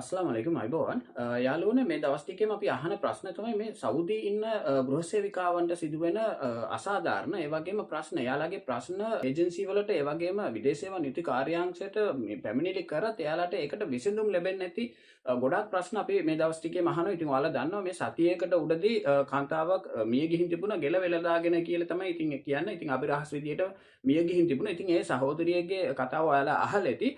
අස්ලාමලයිකුම් අයිබෝවන් යාළුවනේ මේ දවස් ටිකේම අපි අහන ප්‍රශ්න තමයි මේ සෞදි ඉන්න ගෘහසේවිකාවන්ට සිදුවෙන අසාධාරණ ඒ වගේම ප්‍රශ්න. එයාලගේ ප්‍රශ්න ඒජන්සි වලට ඒ වගේම විදේශ සේවා නීති කාර්යාංශයට මේ පැමිණිලි කරත් එයාලට ඒකට විසඳුම් ලැබෙන්නේ නැති ගොඩාක් ප්‍රශ්න අපි මේ දවස් ටිකේම අහනවා. ඉතින් ඔයාලා දන්නවා මේ සතියේකට උඩදී කාන්තාවක් මිය ගිහින් තිබුණා ගෙල වෙලදාගෙන කියලා තමයි ඉතින් කියන්නේ. ඉතින් අපි රහස් විදියට මිය ගිහින් තිබුණා. ඉතින් ඒ සහෝදරියගේ කතාව ඔයාලා අහලා ඇති.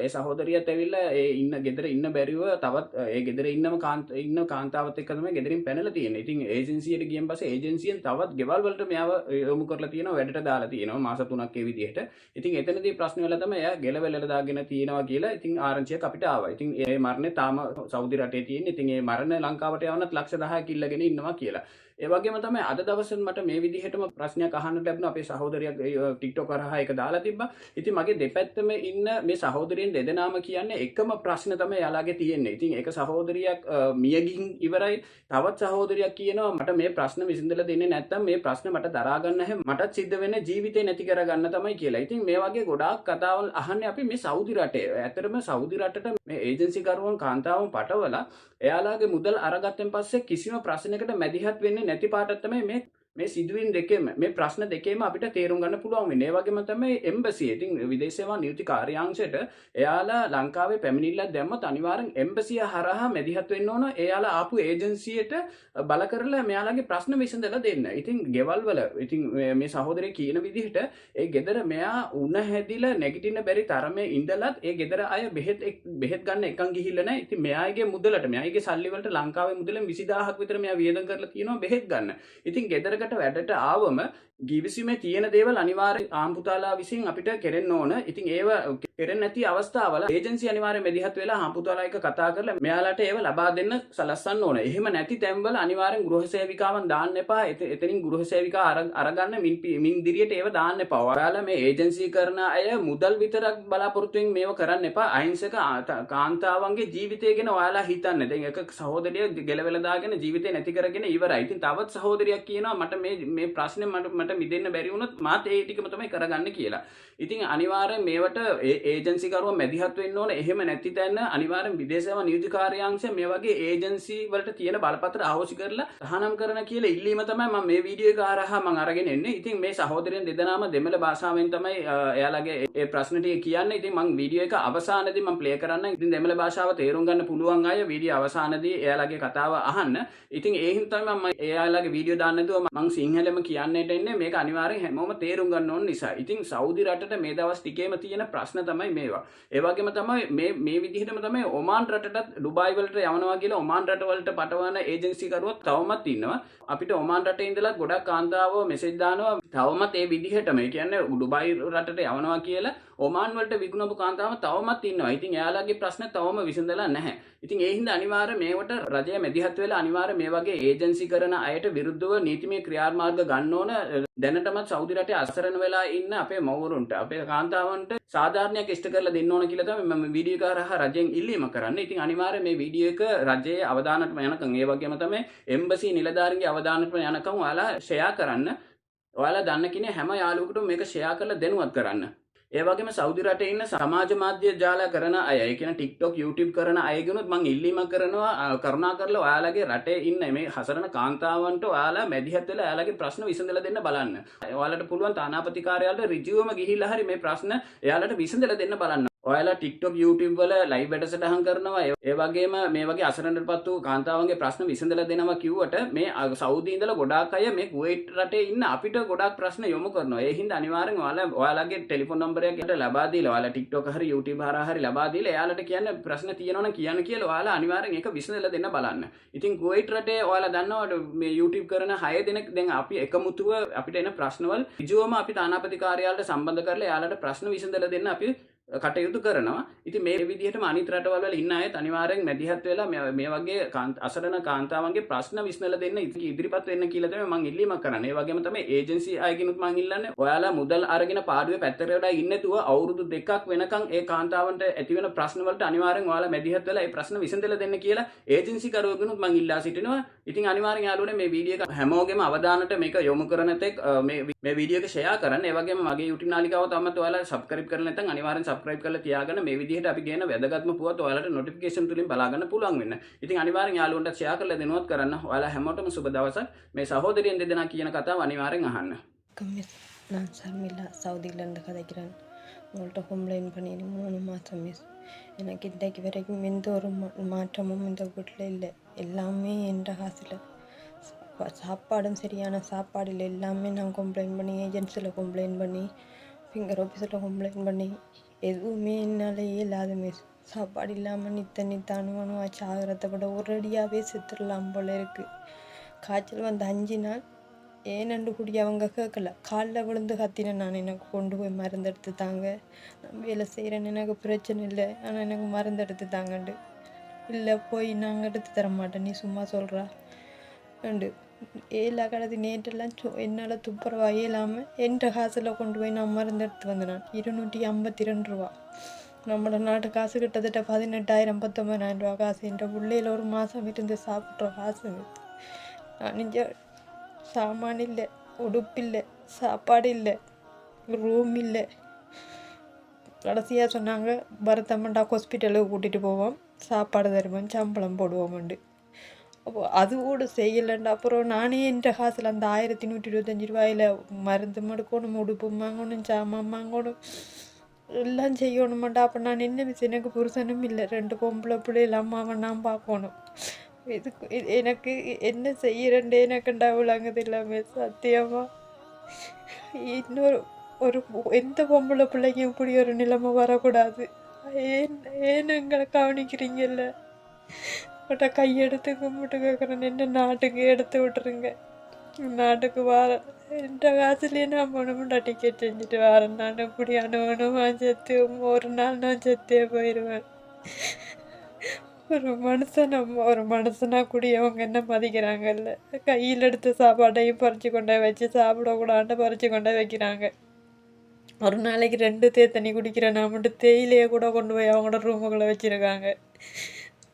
ඒ සහෝදරියත් ඇවිල්ලා ඒ ඉන්න ගෙදර ඉන්න බැරිව තවත් ඒ ගෙදර ඉන්න කාන්තාවත් එක්ක තමයි ගෙදරින් පැනලා තියෙන්නේ. ඉතින් ඒජන්සියට ගියන් පස්සේ ඒජන්සියෙන් තවත් ගෙවල් වලට මෙයාව යොමු කරලා තියෙනවා, වැඩට දාලා තියෙනවා මාස 3ක් ඒ විදිහට. ඉතින් එතනදී ප්‍රශ්න වෙලා තමයි එයා ගෙලවැලට දාගෙන තියෙනවා කියලා ඉතින් ආරංචියක් අපිට ආවා. ඉතින් ඒ මරණේ තාම සෞදි රටේ තියෙන්නේ. ඉතින් ඒ මරණ ලංකාවට යවන්නත් ලක්ෂ 10ක් ඉල්ලගෙන ඉන්නවා කියලා. ඒ වගේම තමයි අද දවසේ මට මේ විදිහටම ප්‍රශ්නයක් අහන්න ලැබුණා. අපේ සහෝදරියක් TikTok කරහා ඒක දාලා තිබ්බා. ඉතින් මගේ දෙපැත්තම ඉන්න මේ සහෝදරියන් දෙදෙනාම කියන්නේ එකම ප්‍රශ්න තමයි යාළගේ තියෙන්නේ. ඉතින් ඒක සහෝදරියක් මිය ගිහින් ඉවරයි. තවත් සහෝදරියක් කියනවා මට මේ ප්‍රශ්න විසඳලා දෙන්නේ නැත්නම් මේ ප්‍රශ්න මට දරා ගන්න නැහැ. මටත් සිද්ධ වෙන්නේ ජීවිතේ නැති කරගන්න තමයි කියලා. ඉතින් මේ වගේ ගොඩාක් කතාවල් අහන්නේ අපි මේ සෞදි රටේ. ඇත්තටම සෞදි රටට මේ ඒජන්සි කරුවන් කාන්තාවන් පටවලා එයාලගේ මුදල් අරගත්තෙන් පස්සේ කිසිම ප්‍රශ්නයකට මැදිහත් වෙන්නේ නැති පාටක් තමයි මේ සිදුවීම් දෙකේම මේ ප්‍රශ්න දෙකේම අපිට තේරුම් ගන්න පුළුවන් වෙන්නේ. ඒ වගේම තමයි එම්බසි. ඉතින් විදේශ සේවා නියුක්ති කාර්යාංශයට එයාලා ලංකාවේ පැමිණිල්ලක් දැම්මත් අනිවාර්යෙන් එම්බසිය හරහා මැදිහත් වෙන්න ඕන. එයාලා ආපු ඒජන්සියට බල කරලා මෙයාලගේ ප්‍රශ්න විසඳලා දෙන්න. ඉතින් ගෙවල් වල ඉතින් මේ සහෝදරය කියන විදිහට ඒ ගෙදර මෙයා උණ හැදිලා නැගිටින්න බැරි තරමේ ඉඳලත් ඒ ගෙදර අය බෙහෙත් ගන්න එකන් ගිහිල්ලා නැහැ. ඉතින් මෙයාගේ මුදලට මෙයාගේ සල්ලි වලට ලංකාවේ මුදලෙන් 20000ක් විතර මෙයා වියදම් කරලා තියෙනවා බෙහෙත් ගන්න. ඉතින් ගෙදර වැඩට ආවම ගිවිසුමේ තියෙන දේවල් අනිවාර්යෙන් ආම්පුතාලා විසින් අපිට කෙරෙන්න ඕන. ඉතින් ඒව කෙරෙන්නේ නැති අවස්ථාවල ඒජන්සි අනිවාර්යෙන් මැදිහත් වෙලා ආම්පුතාලා එක කතා කරලා මෙයාලට ඒව ලබා දෙන්න සලස්සන්න ඕන. එහෙම නැති තැන්වල අනිවාර්යෙන් ගෘහසේවිකාවන් දාන්න එපා. එතනින් ගෘහසේවිකා අරගන්න මින් දිරියට ඒව දාන්න එපා. ඔයාලා මේ ඒජන්සි කරන අය මුදල් විතරක් බලාපොරොත්තුෙන් මේව කරන්න එපා. අහිංසක කාන්තාවන්ගේ ජීවිතය ගැන ඔයාලා හිතන්න. දැන් එක සහෝදරිය ගෙලවෙලා දාගෙන ජීවිතේ නැති කරගෙන ඉවරයි. ඉතින් තවත් සහෝදරියක් කියනවා මට මේ ප්‍රශ්නේ මට මිදෙන්න බැරි වුණොත් මාත් ඒ ටිකම තමයි කරගන්න කියලා. ඉතින් අනිවාර්යෙන් මේවට ඒජන්සි කරුවා මැදිහත් වෙන්න ඕන. එහෙම නැති තැන අනිවාර්යෙන් විදේශ සේවා නියුක්ති කාර්යාංශය මේ වගේ ඒජන්සි වලට තියෙන බලපත්‍ර අහෝසි කරලා තහනම් කරන කියලා ඉල්ලීම තමයි මම මේ වීඩියෝ එක හරහා මම අරගෙන එන්නේ. ඉතින් මේ සහෝදරයන් දෙදෙනාම දෙමළ භාෂාවෙන් තමයි එයාලගේ ඒ ප්‍රශ්න ටික කියන්නේ. ඉතින් මම වීඩියෝ එක අවසානයේදී මම ප්ලේ කරන්න. ඉතින් දෙමළ භාෂාව තේරුම් ගන්න පුළුවන් අය වීඩියෝ අවසානයේදී එයාලගේ කතාව අහන්න. ඉතින් ඒ හින්දා තමයි මම එයාලගේ වීඩියෝ දාන්න නැතුව මම සිංහලෙම කියන්නට එන්නේ. මේක අනිවාර්යෙන් හැමෝම තේරුම් ගන්න ඕන නිසා. ඉතින් සෞදි රටට මේ දවස් ටිකේම තියෙන ප්‍රශ්න තමයි මේවා. ඒ වගේම තමයි මේ විදිහටම තමයි ඔමාන් රටටත් ඩුබායි වලට යවනවා කියලා ඔමාන් රට වලට පටවන ඒජන්සි කරුවෝ තවමත් ඉන්නවා. අපිට ඔමාන් රටේ ඉඳලා ගොඩක් කාන්තාවෝ මෙසේජ් දානවා තවමත් ඒ විදිහටම. ඒ කියන්නේ ඩුබායි රටට යවනවා කියලා ඔමාන් වලට විකුණපු කාන්තාවම තවමත් ඉන්නවා. ඉතින් එයාලගේ ප්‍රශ්න තවම විසඳලා නැහැ. ඉතින් ඒ හින්දා අනිවාර්යයෙන් මේවට රජය මැදිහත් වෙලා අනිවාර්යයෙන් මේ වගේ ඒජන්සි කරන අයට විරුද්ධව නීතිමය ක්‍රියාමාර්ග ගන්න ඕන. දැනටමත් සෞදි රටේ අසරණ වෙලා ඉන්න අපේ මව්වරුන්ට අපේ කාන්තාවන්ට සාධාරණයක් ඉෂ්ට කරලා දෙන්න ඕන කියලා තමයි මම වීඩියෝ එක හරහා රජයෙන් ඉල්ලීම කරන්නේ. ඉතින් අනිවාර්යයෙන් මේ වීඩියෝ එක රජයේ අවධානයට යනකම් ඒ වගේම තමයි එම්බසි නිලධාරීන්ගේ අවධානයට යනකම් ඔයාලා ෂෙයා කරන්න. ඔයාලා දන්න කෙනෙක් හැම යාළුවෙකුටම මේක ෂෙයා කරලා දැනුවත් කරන්න. ඒ වගේම සෞදි රටේ ඉන්න සමාජ මාධ්‍ය ජාල කරන අය, ඒ කියන්නේ TikTok, YouTube කරන අයගෙනුත් මම ඉල්ලීමක් කරනවා කරුණාකරලා ඔයාලගේ රටේ ඉන්න මේ හසරණ කාන්තාවන්ට ඔයාලා මැදිහත් වෙලා එයාලගේ ප්‍රශ්න විසඳලා දෙන්න බලන්න. ඔයාලට පුළුවන් තානාපති කාර්යාලයට ඍජුවම ගිහිල්ලා හරි මේ ප්‍රශ්න එයාලට විසඳලා දෙන්න බලන්න. ඔයාලා TikTok, YouTube වල ලයිව් වැඩසටහන් කරනවා. ඒ වගේම මේ වගේ අසරණටපත් වූ කාන්තාවන්ගේ ප්‍රශ්න විසඳලා දෙනවා කිව්වට මේ සෞදි ඉඳලා ගොඩාක් අය මේ කුවේට් රටේ ඉන්න අපිට ගොඩාක් ප්‍රශ්න යොමු කරනවා. ඒ හින්දා අනිවාර්යෙන් ඔයාලගේ ටෙලිෆෝන් නම්බරයක් ලබා දීලා ඔයාලා TikTok හරි YouTube හරහා හරි ලබා දීලා එයාලට කියන්න ප්‍රශ්න තියෙනවා නම් කියන්න කියලා ඔයාලා අනිවාර්යෙන් ඒක විසඳලා දෙන්න බලන්න. ඉතින් කුවේට් රටේ ඔයාලා දන්නවා මේ YouTube කරන 6 දෙනෙක් දැන් අපි එකමුතුව අපිට එන ප්‍රශ්නවල ඍජුවම අපි තානාපති කාර්යාලයට සම්බන්ධ කරලා එයාලට ප්‍රශ්න විසඳලා දෙන්න අපි කටයුතු කරනවා. ඉතින් මේ විදිහටම අනිත් රටවල් වල ඉන්න අයත් අනිවාර්යෙන් මැදිහත් වෙලා මේ වගේ අසරණ කාන්තාවන්ගේ ප්‍රශ්න විසඳලා දෙන්න ඉදිරිපත් වෙන්න කියලා තමයි මම ඉල්ලීමක් කරන්නේ. ඒ වගේම තමයි ඒජන්සි අයගෙනුත් මම ඉල්ලන්නේ ඔයාලා මුදල් අරගෙන පාඩුවේ පැත්තට වඩා ඉන්නේ නැතුව අවුරුදු 2ක් වෙනකන් ඒ කාන්තාවන්ට ඇති වෙන ප්‍රශ්න වලට අනිවාර්යෙන් ඔයාලා මැදිහත් වෙලා ඒ ප්‍රශ්න විසඳලා දෙන්න කියලා ඒජන්සි කරුවෙකුනුත් මම ඉල්ලා සිටිනවා. ඉතින් අනිවාර්යෙන් යාළුවනේ මේ වීඩියෝ එක හැමෝගෙම අවධානයට මේක යොමු කරන තෙක් මේ වීඩියෝ එක ෂෙයා කරන්න. ඒ වගේම මගේ YouTube නාලිකාව තාමත් ඔයාලා සබ්ස්ක්‍රයිබ් කරලා නැත්නම් අනිවාර්යෙන් subscribe කරලා තියාගන්න මේ විදිහට අපි ගේන වැදගත්ම පුවත් ඔයාලට notification තුලින් බලා ගන්න පුළුවන් වෙන්න. ඉතින් අනිවාර්යෙන් යාළුවන්ට share කරලා දෙනවත් කරන්න. ඔයාලා හැමෝටම සුබ දවසක්. මේ සහෝදරියන් දෙදෙනා කියන කතාව අනිවාර්යෙන් අහන්න. மிஸ் நான் ஷர்மிளா சவுதியிலேருந்து கதைக்கிறேன். உங்கள்கிட்ட கம்ப்ளைண்ட் பண்ணிட்டு 3 மாதம் மிஸ். எனக்கு இன்றைக்கு வரைக்கும் எந்த ஒரு மாற்றமும் இந்த வீட்டில் இல்லை. எல்லாமே என்ற காசில் சாப்பாடும் சரியான சாப்பாடு இல்லை. எல்லாமே நான் கம்ப்ளைண்ட் பண்ணி ஏஜென்சியில் கம்ப்ளைண்ட் பண்ணி ஃபிங்கர் ஆஃபீஸில் கம்ப்ளைண்ட் பண்ணி எதுவுமே என்னாலேயே இல்லாத மிஸ். சாப்பாடு இல்லாமல் நித்த அணுவணுவா சாகிறத விட ஒரடியாகவே செத்துடலாம் போல இருக்குது. காய்ச்சல் வந்து 5 நாள் ஏனண்டு கூடி அவங்க கேட்கல. காலில் விழுந்து கத்தினேன் நான். எனக்கு கொண்டு போய் மருந்து எடுத்து தாங்க, நான் வேலை செய்கிறேன்னு எனக்கு பிரச்சனை இல்லை, ஆனால் எனக்கு மருந்து எடுத்து தாங்கண்டு. இல்லை போய் நாங்கள் எடுத்து தர மாட்டேன், நீ சும்மா சொல்கிறா அண்டு ஏலா கடத்தி நேற்றெல்லாம் என்னால் துப்புரவா இயலாமல் என்ற காசில் கொண்டு போய் நான் மருந்து எடுத்து வந்தேன். நான் 252 ரூபா. நம்மளோட நாட்டு காசு கிட்டத்தட்ட 18,000 19,000 ரூபா காசு. என்ற பிள்ளையில் ஒரு மாதம் இருந்து சாப்பிட்ற காசு. நான் இங்கே சாமான் இல்லை, உடுப்பு இல்லை, சாப்பாடு இல்லை, ரூம் இல்லை. கடைசியாக சொன்னாங்க பரதமண்டா ஹாஸ்பிட்டலுக்கு கூட்டிகிட்டு போவோம், சாப்பாடு தருவோம், சம்பளம் போடுவோம்ண்டு. அப்போ அது கூட செய்யலைண்டு. அப்புறம் நானே என்ற காசில் அந்த 1125 ரூபாயில் மருந்து மடுக்கணும், உடுப்பு வாங்கணும், சாமான் வாங்கணும், எல்லாம் செய்யணுமாண்டா. அப்போ நான் என்ன மிஸ், எனக்கு புருஷனும் இல்லை, 2 பொம்பளை பிள்ளைகள் அம்மாவை நான் பார்க்கணும். இதுக்கு எனக்கு என்ன செய்யறேன்டே எனக்குண்டா விளங்குது இல்லாம சத்தியமா. இன்னொரு ஒரு எந்த பொம்பளை பிள்ளைக்கும் இப்படி ஒரு நிலைமை வரக்கூடாது. ஏன் ஏன் எங்களை கவனிக்கிறீங்கல்ல? பட்ட கையெடுத்து கும்பிட்டு கேட்குறேன், என்ன நாட்டுக்கு எடுத்து விட்டுருங்க. நாட்டுக்கு வார என்ற காசுலேயே நான் போனோம்டா டிக்கெட் செஞ்சுட்டு வரேன். நான் இப்படி அணுவணுமா செத்து ஒரு நாள் நான் செத்தே போயிடுவேன். ஒரு மனுஷனா கூடியவங்க என்ன மதிக்கிறாங்கல்ல. கையில் எடுத்து சாப்பாட்டையும் பறித்து கொண்டே வச்சு சாப்பிடக்கூடாண்டு பறித்து கொண்டே வைக்கிறாங்க. ஒரு நாளைக்கு 2 தேத்தண்ணி குடிக்கிறேன் நான் மட்டும் தேயிலையே கூட கொண்டு போய் அவங்களோட ரூமுக்குள்ளே வச்சுருக்காங்க.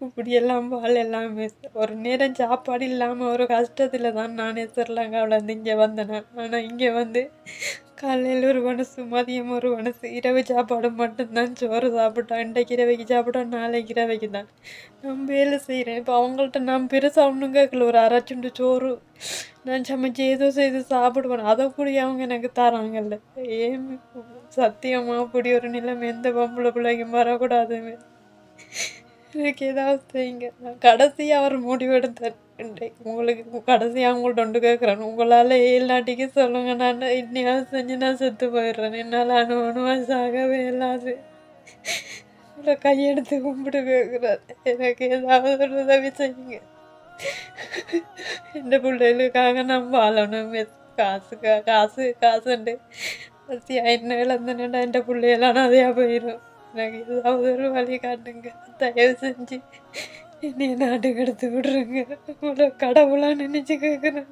இப்படியெல்லாம் எல்லாமே ஒரு நேரம் சாப்பாடு இல்லாமல் ஒரு கஷ்டத்தில் தான் நானே ஸ்ரீலங்காவிலேருந்து இங்கே வந்தேன். ஆனால் இங்கே வந்து காலையில் ஒரு மனசு, மதியம் ஒரு மனசு, இரவு சாப்பாடு மட்டும்தான். சோறு சாப்பிட்டோம், இன்றைக்கு இரவைக்கு சாப்பிட்டோம், நாளைக்கு இரவைக்கு தான். நான் வேலை செய்கிறேன். இப்போ அவங்கள்ட்ட நான் பெருசாக ஒன்றும் கேட்கல. ஒரு 1/2 சுண்டு சோறு நான் சமைச்சு ஏதோ செய்து சாப்பிடுவேன். அதை கூட அவங்க எனக்கு தராங்கல்ல. ஏன் சத்தியமாக அப்படி ஒரு நிலைமை எந்த பொம்பளை பிள்ளைக்கும் வரக்கூடாதுங்க. எனக்கு ஏதாவது செய்யுங்க. நான் கடைசியாக அவர் முடிவெடுத்தார். உங்களுக்கு கடைசியாக அவங்கள்ட்ட ஒன்று கேட்குறேன், உங்களால் எல்லாட்டிக்கு சொல்லுங்க, நான் இன்னையாவது செஞ்சு நான் செத்து போயிடுறேன். என்னால் அணுவணுவாக சாகவே இல்லாது. உங்களை கையெடுத்து கும்பிட்டு கேட்குறாரு, எனக்கு ஏதாவது ஒரு உதவி செய்யுங்க. எந்த பிள்ளைகளுக்காக நான் வாழணும். காசுண்டு என்ன இழந்தேன்டா, என் பிள்ளைகளான அதையாக போயிடும். எனக்கு ஏதாவது ஒரு வழி காட்டுங்க, தயவு செஞ்சு என்னைய நாட்டுக்கு எடுத்து விடுறேங்க. உங்களோட கடவுளாக நினச்சி கேட்குறேன்.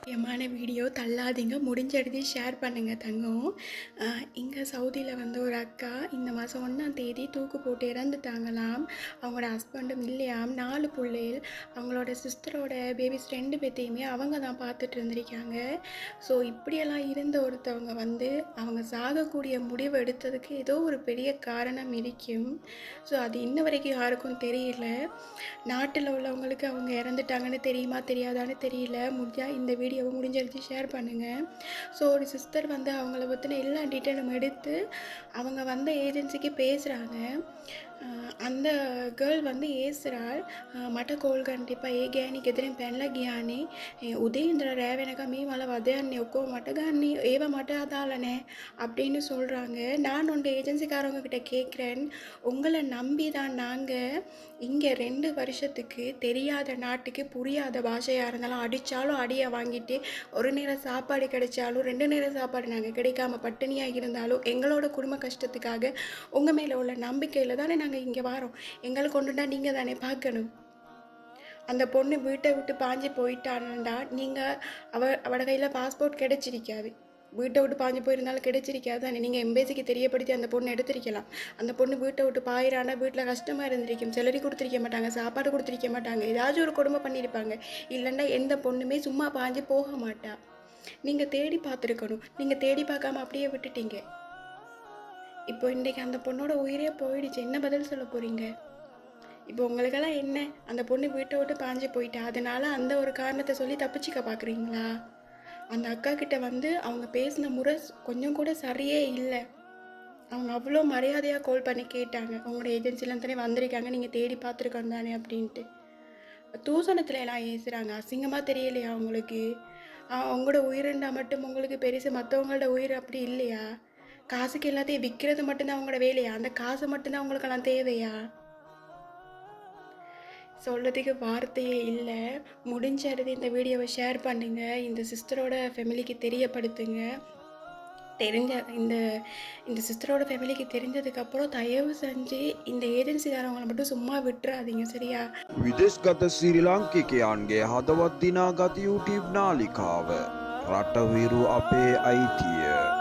முக்கியமான வீடியோ தள்ளாதீங்க, முடிஞ்ச இடத்தையும் ஷேர் பண்ணுங்கள் தங்கம். இங்கே சவுதியில் வந்து ஒரு அக்கா இந்த மாதம் 1ஆம் தேதி தூக்கு போட்டு இறந்துட்டாங்களாம். அவங்களோட ஹஸ்பண்டும் இல்லையாம். 4 பிள்ளைகள். அவங்களோட சிஸ்டரோட பேபிஸ் 2 பேத்தையுமே அவங்க தான் பார்த்துட்டு இருந்திருக்காங்க. ஸோ இப்படியெல்லாம் இருந்த ஒருத்தவங்க வந்து அவங்க சாகக்கூடிய முடிவு எடுத்ததுக்கு ஏதோ ஒரு பெரிய காரணம் இருக்கும். ஸோ அது இன்ன வரைக்கும் யாருக்கும் தெரியல. நாட்டில் உள்ளவங்களுக்கு அவங்க இறந்துட்டாங்கன்னு தெரியுமா தெரியாதான்னு தெரியல. முடிஞ்சால் இந்த வீடியோவை முடிஞ்சடிச்சு ஷேர் பண்ணுங்கள். ஸோ ஒரு சிஸ்டர் வந்து அவங்கள பற்றின எல்லா டீட்டெயிலும் எடுத்து அவங்க வந்த ஏஜென்சிக்கு பேசுகிறாங்க. அந்த கேர்ள் வந்து ஏசுகிறாள், මට කෝල් ගන්න එපා, ඒ ගෑණි ගෙදරින් පැනලා ගියානේ, උදේ ඉඳලා රෑ වෙනකම් මේ මල වදයන්නේ ඔක්කොම මට ගන්නේ, ඒව මට අදාළ නැහැ அப்படின்னு சொல்கிறாங்க. நான் உங்கள் ஏஜென்சிக்காரவங்க கிட்ட கேட்குறேன், உங்களை நம்பி தான் நாங்கள் இங்கே 2 வருஷத்துக்கு தெரியாத நாட்டுக்கு புரியாத பாஷையாக இருந்தாலும் அடித்தாலும் அடியை வாங்கிட்டு ஒரு நேரம் சாப்பாடு கிடைச்சாலும் 2 நேரம் சாப்பாடு நாங்கள் கிடைக்காம பட்டினியாக இருந்தாலும் எங்களோட குடும்ப கஷ்டத்துக்காக உங்கள் மேலே உள்ள நம்பிக்கையில் தானே நாங்கள் இங்கே வரோம். எங்களை கொண்டுட்டா நீங்கள் தானே பார்க்கணும். அந்த பொண்ணு வீட்டை விட்டு பாஞ்சு போயிட்டான்டா, நீங்கள் அவட கையில் பாஸ்போர்ட் கிடைச்சிருக்காது. வீட்டை விட்டு பாஞ்சு போயிருந்தாலும் கிடைச்சிருக்காது தானே. நீங்கள் எம்பேசிக்கு தெரியப்படுத்தி அந்த பொண்ணு எடுத்திருக்கலாம். அந்த பொண்ணு வீட்டை விட்டு பாயிரானா வீட்டில் கஷ்டமாக இருந்திருக்கும். சேலரி கொடுத்துருக்க மாட்டாங்க, சாப்பாடு கொடுத்துருக்க மாட்டாங்க, ஏதாச்சும் ஒரு கொடுமை பண்ணியிருப்பாங்க. இல்லைன்னா எந்த பொண்ணுமே சும்மா பாஞ்சு போக மாட்டா. நீங்கள் தேடி பார்த்துருக்கணும். நீங்கள் தேடி பார்க்காம அப்படியே விட்டுட்டீங்க. இப்போ இன்றைக்கி அந்த பொண்ணோட உயிரே போயிடுச்சு, என்ன பதில் சொல்ல போகிறீங்க? இப்போ உங்களுக்கெல்லாம் என்ன, அந்த பொண்ணு வீட்டை விட்டு பாஞ்சு போயிட்டா, அதனால அந்த ஒரு காரணத்தை சொல்லி தப்பிச்சிக்க பார்க்குறீங்களா? அந்த அக்கா கிட்ட வந்து அவங்க பேசின முறை கொஞ்சம் கூட சரியே இல்லை. அவங்க அவ்வளோ மரியாதையாக கால் பண்ணி கேட்டாங்க, உங்களோட ஏஜென்சிலாம் தானே வந்திருக்காங்க, நீங்கள் தேடி பார்த்துருக்கோம் தானே அப்படின்ட்டு. தூசணத்தில் எல்லாம் ஏசுகிறாங்க, அசிங்கமாக தெரியலையா உங்களுக்கு? உங்களோட உயிரின்றா மட்டும் உங்களுக்கு பெருசு, மற்றவங்களோட உயிர் அப்படி இல்லையா? காசுக்கு எல்லாத்தையும் விற்கிறது மட்டும்தான் அவங்களோட வேலையா? அந்த காசு மட்டும்தான் உங்களுக்கெல்லாம் தேவையா? சொல்கிறதுக்கு வார்த்தையே இல்லை. முடிஞ்சது இந்த வீடியோவை ஷேர் பண்ணுங்கள், இந்த சிஸ்டரோட ஃபேமிலிக்கு தெரியப்படுத்துங்க. தெரிஞ்ச இந்த இந்த சிஸ்டரோட ஃபேமிலிக்கு தெரிஞ்சதுக்கப்புறம் தயவு செஞ்சு இந்த ஏஜென்சிக்காரவங்களை மட்டும் சும்மா விட்டுறாதீங்க, சரியா? විදෙස්ගත සිරි ලංකිකයන්ගේ හදවත් දිනාගත YouTube නාලිකාව රටවිරු අපේ අයිතිය